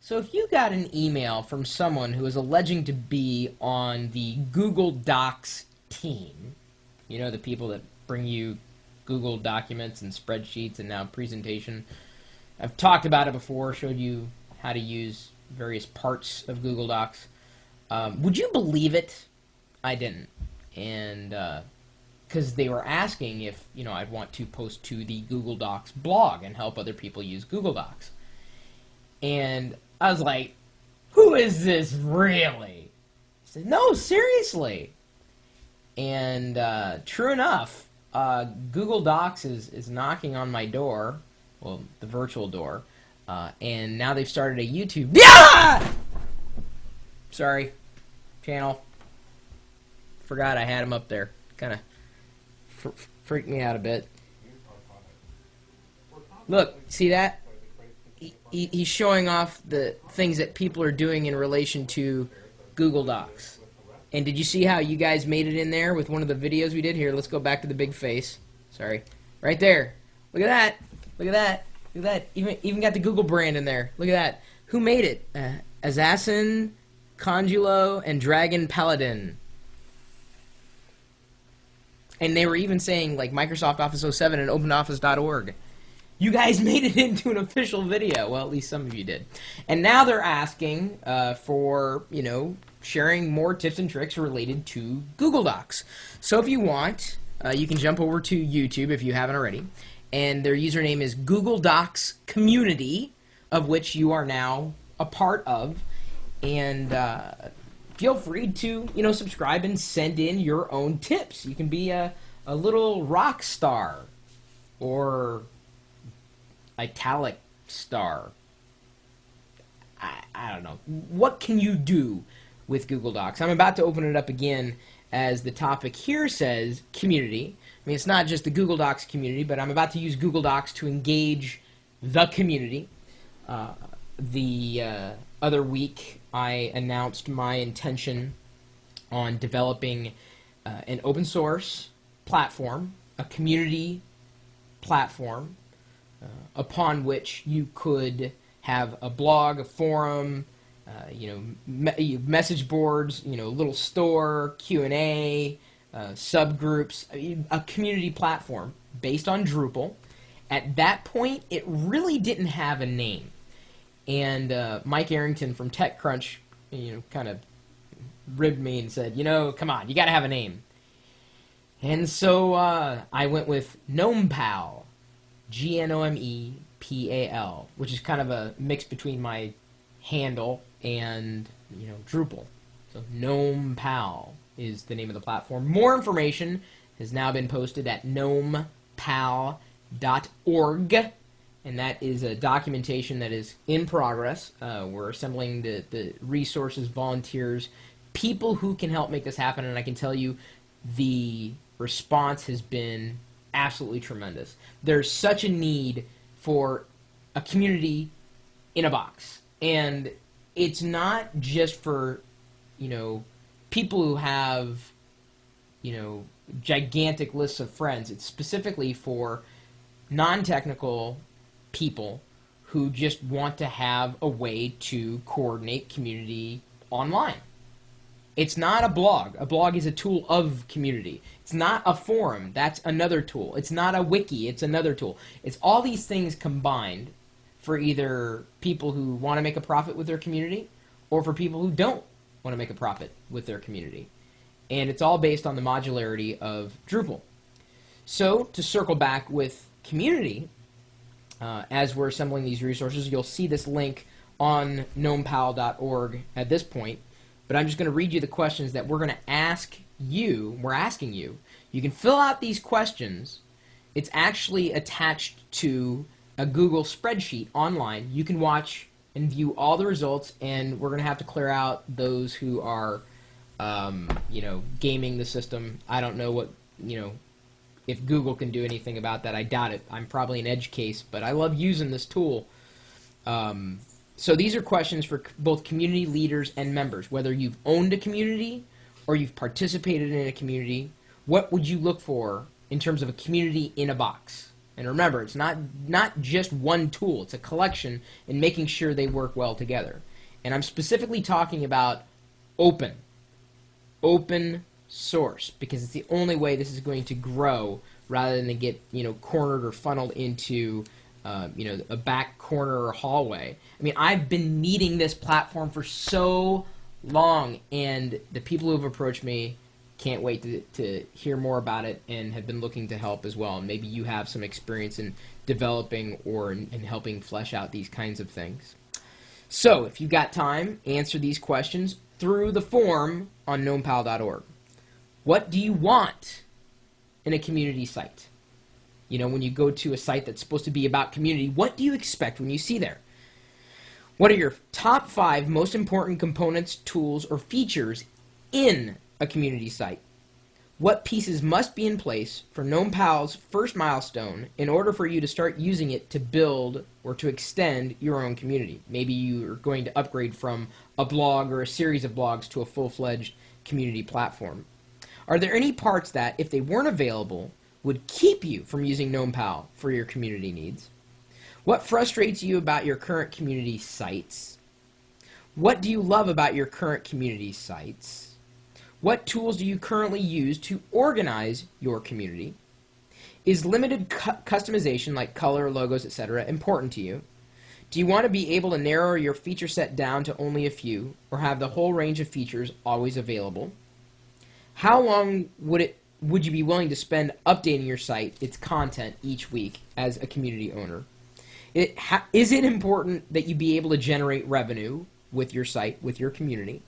So if you got an email from someone who is alleging to be on the Google Docs team, you know, the people that bring you Google documents and spreadsheets and now presentation. I've talked about it before, showed you how to use various parts of Google Docs. Would you believe it? I didn't. And because they were asking if, you know, I'd want to post to the Google Docs blog and help other people use Google Docs. And I was like, who is this really? He said, no, seriously. And true enough, Google Docs is knocking on my door, well, the virtual door, and now they've started a YouTube. Yeah! Sorry, channel. Forgot I had him up there. Kind of freaked me out a bit. Look, see that? He's showing off the things that people are doing in relation to Google Docs. And did you see how you guys made it in there with one of the videos we did? Here, let's go back to the big face. Sorry. Right there. Look at that. Look at that. Look at that. Even got the Google brand in there. Look at that. Who made it? Assassin, Conjulo, and Dragon Paladin. And they were even saying, like, Microsoft Office 07 and OpenOffice.org. You guys made it into an official video. Well, at least some of you did. And now they're asking for, you know, sharing more tips and tricks related to Google Docs. So if you want, you can jump over to YouTube if you haven't already. And their username is Google Docs Community, of which you are now a part of. And feel free to, you know, subscribe and send in your own tips. You can be a little rock star or italic star. I don't know. What can you do with Google Docs? I'm about to open it up again as the topic here says community. I mean, it's not just the Google Docs community, but I'm about to use Google Docs to engage the community. The other week, I announced my intention on developing an open source platform, a community platform, upon which you could have a blog, a forum, you know, message boards, you know, little store, Q&A, subgroups, a community platform based on Drupal. At that point, it really didn't have a name. And Mike Arrington from TechCrunch, you know, kind of ribbed me and said, you know, come on, you got to have a name. And so I went with GnomePal, GNOMEPAL, which is kind of a mix between my handle and, you know, Drupal. So GnomePal is the name of the platform. More information has now been posted at gnomepal.org, and that is a documentation that is in progress. We're assembling the resources, volunteers, people who can help make this happen, and I can tell you the response has been absolutely tremendous. There's such a need for a community in a box. And it's not just for, you know, people who have, you know, gigantic lists of friends. It's specifically for non-technical people who just want to have a way to coordinate community online. It's not a blog. A blog is a tool of community. It's not a forum. That's another tool. It's not a wiki. It's another tool. It's all these things combined for either people who want to make a profit with their community or for people who don't want to make a profit with their community. And it's all based on the modularity of Drupal. So to circle back with community, as we're assembling these resources, you'll see this link on gnomepal.org at this point. But I'm just going to read you the questions that we're going to ask you. We're asking you. You can fill out these questions. It's actually attached to a Google spreadsheet online. You can watch and view all the results, and we're going to have to clear out those who are, you know, gaming the system. I don't know what, you know, if Google can do anything about that. I doubt it. I'm probably an edge case, but I love using this tool. So these are questions for both community leaders and members. Whether you've owned a community or you've participated in a community, what would you look for in terms of a community in a box? And remember, it's not just one tool, it's a collection, and making sure they work well together. And I'm specifically talking about open source, because it's the only way this is going to grow rather than get, cornered or funneled into a back corner or hallway. I mean, I've been needing this platform for so long, and the people who have approached me can't wait to hear more about it and have been looking to help as well. And maybe you have some experience in developing or in helping flesh out these kinds of things. So if you've got time, answer these questions through the form on gnomepal.org. What do you want in a community site? When you go to a site that's supposed to be about community, what do you expect when you see there? What are your top 5 most important components, tools, or features in a community site? What pieces must be in place for GnomePal's first milestone in order for you to start using it to build or to extend your own community? Maybe you are going to upgrade from a blog or a series of blogs to a full-fledged community platform. Are there any parts that, if they weren't available, would keep you from using GnomePal for your community needs? What frustrates you about your current community sites? What do you love about your current community sites? What tools do you currently use to organize your community? Is limited customization like color, logos, etc. important to you? Do you want to be able to narrow your feature set down to only a few, or have the whole range of features always available? How long would you be willing to spend updating your site, its content, each week as a community owner? Is it important that you be able to generate revenue with your site, with your community?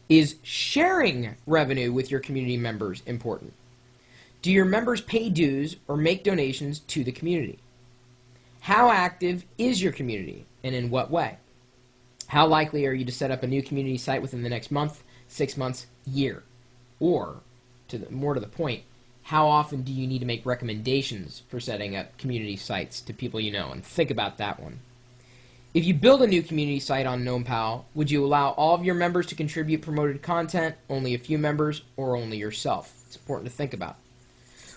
Is sharing revenue with your community members important? Do your members pay dues or make donations to the community? How active is your community, and in what way? How likely are you to set up a new community site within the next month, 6 months, year? Or, more to the point, how often do you need to make recommendations for setting up community sites to people you know? And think about that one. If you build a new community site on GnomePal, would you allow all of your members to contribute promoted content, only a few members, or only yourself? It's important to think about.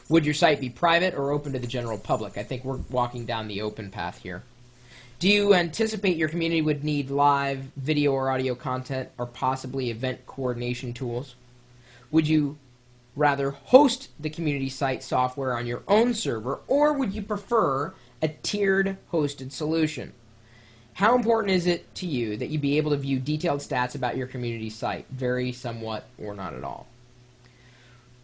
Would your site be private or open to the general public? I think we're walking down the open path here. Do you anticipate your community would need live video or audio content, or possibly event coordination tools? Would you rather host the community site software on your own server, or would you prefer a tiered hosted solution? How important is it to you that you be able to view detailed stats about your community site? Vary somewhat or not at all.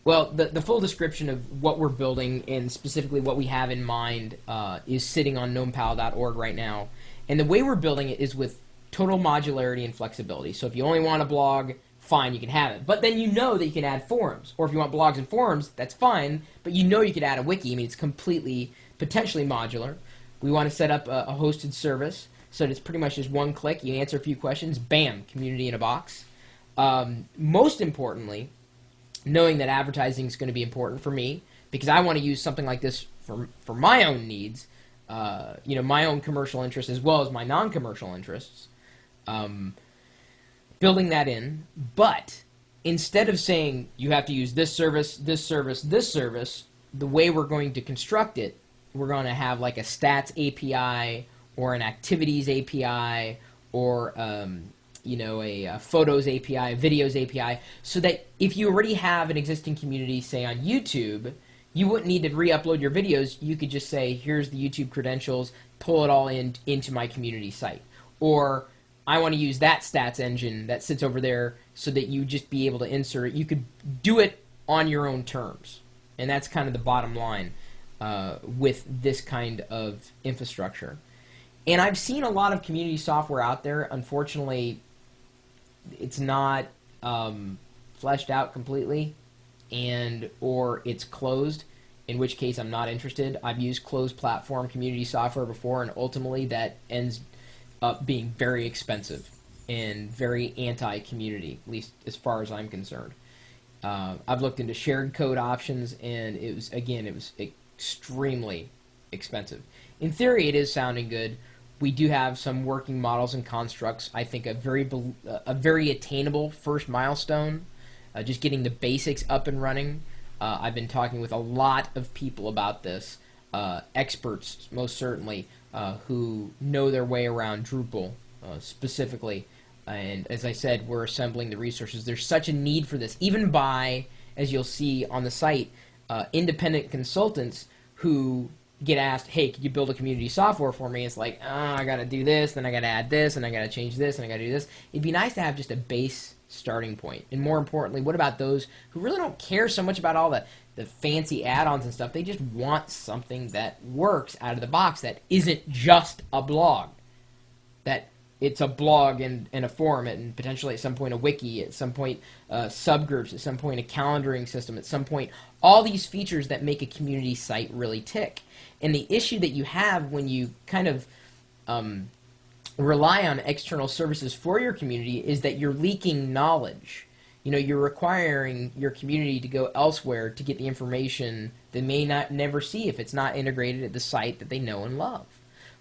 Well, the full description of what we're building and specifically what we have in mind is sitting on gnomepal.org right now. And the way we're building it is with total modularity and flexibility. So if you only want a blog, fine, you can have it. But then you know that you can add forums. Or if you want blogs and forums, that's fine, but you know you could add a wiki. I mean, it's completely, potentially modular. We want to set up a hosted service so that it's pretty much just one click. You answer a few questions, bam, community in a box. Most importantly, knowing that advertising is going to be important for me, because I want to use something like this for my own needs, my own commercial interests as well as my non-commercial interests. Building that in, but instead of saying you have to use this service, this service, this service, the way we're going to construct it, we're going to have like a stats API or an activities API or a photos API, videos API, so that if you already have an existing community, say on YouTube, you wouldn't need to re-upload your videos. You could just say, here's the YouTube credentials, pull it all into my community site. Or I want to use that stats engine that sits over there so that you just be able to insert it. You could do it on your own terms. And that's kind of the bottom line with this kind of infrastructure. And I've seen a lot of community software out there. Unfortunately, it's not fleshed out completely, or it's closed, in which case I'm not interested. I've used closed platform community software before, and ultimately that ends up being very expensive and very anti-community, at least as far as I'm concerned. I've looked into shared code options, and it was extremely expensive. In theory, it is sounding good. We do have some working models and constructs. I think a very attainable first milestone, just getting the basics up and running. I've been talking with a lot of people about this. experts, most certainly, who know their way around Drupal specifically. And as I said, we're assembling the resources. There's such a need for this, even by, as you'll see on the site, independent consultants who get asked, hey, could you build a community software for me? It's like, oh, I got to do this, then I got to add this, and I got to change this, and I got to do this. It'd be nice to have just a base starting point. And more importantly, what about those who really don't care so much about all the fancy add-ons and stuff? They just want something that works out of the box, that isn't just a blog. That it's a blog and a forum, and potentially at some point a wiki, at some point subgroups, at some point a calendaring system, at some point all these features that make a community site really tick. And the issue that you have when you kind of rely on external services for your community is that you're leaking knowledge. You know, you're requiring your community to go elsewhere to get the information they may not never see if it's not integrated at the site that they know and love.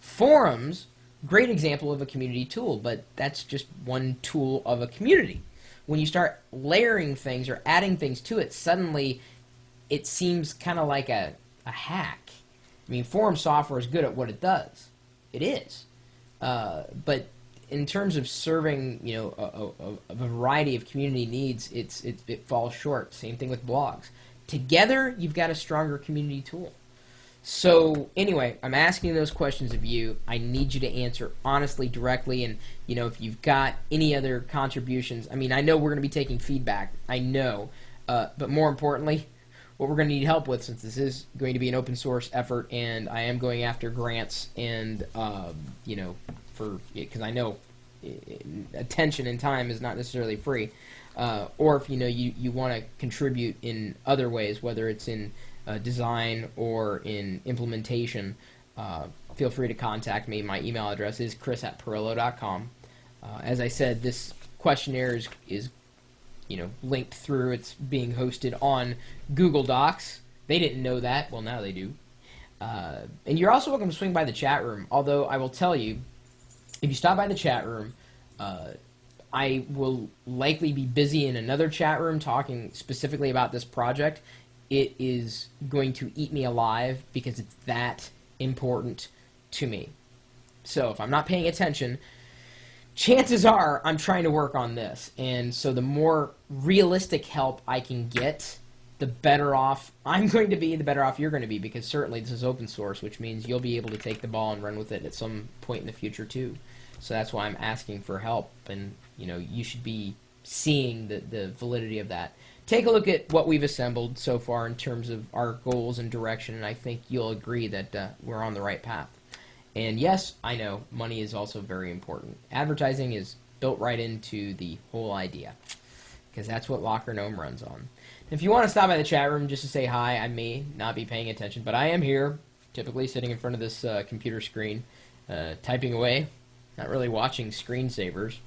Forums, great example of a community tool, but that's just one tool of a community. When you start layering things or adding things to it, suddenly it seems kind of like a hack. I mean, forum software is good at what it does. It is. But in terms of serving, you know, a variety of community needs, it falls short. Same thing with blogs. Together, you've got a stronger community tool. So anyway, I'm asking those questions of you. I need you to answer honestly, directly, and you know, if you've got any other contributions. I mean, I know we're going to be taking feedback. I know, but more importantly, what we're going to need help with, since this is going to be an open source effort, and I am going after grants, and you know, because I know attention and time is not necessarily free, or if you know you want to contribute in other ways, whether it's in design or in implementation, feel free to contact me. My email address is chris@pirillo.com. As I said, this questionnaire is you know, linked through. It's being hosted on Google Docs. They didn't know that. Well, now they do. And you're also welcome to swing by the chat room, although I will tell you, if you stop by the chat room, I will likely be busy in another chat room talking specifically about this project. It is going to eat me alive because it's that important to me. So if I'm not paying attention, chances are I'm trying to work on this. And so the more realistic help I can get, the better off I'm going to be, the better off you're going to be, because certainly this is open source, which means you'll be able to take the ball and run with it at some point in the future too. So that's why I'm asking for help, and you know, you should be seeing the validity of that. Take a look at what we've assembled so far in terms of our goals and direction, and I think you'll agree that we're on the right path. And yes, I know, money is also very important. Advertising is built right into the whole idea, because that's what Locker Gnome runs on. If you want to stop by the chat room just to say hi, I may not be paying attention, but I am here, typically sitting in front of this computer screen, typing away, not really watching screensavers.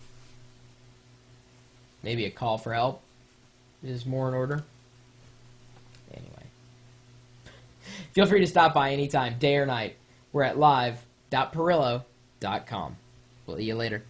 Maybe a call for help is more in order. Anyway, feel free to stop by anytime, day or night. We're at live.pirillo.com. We'll see you later.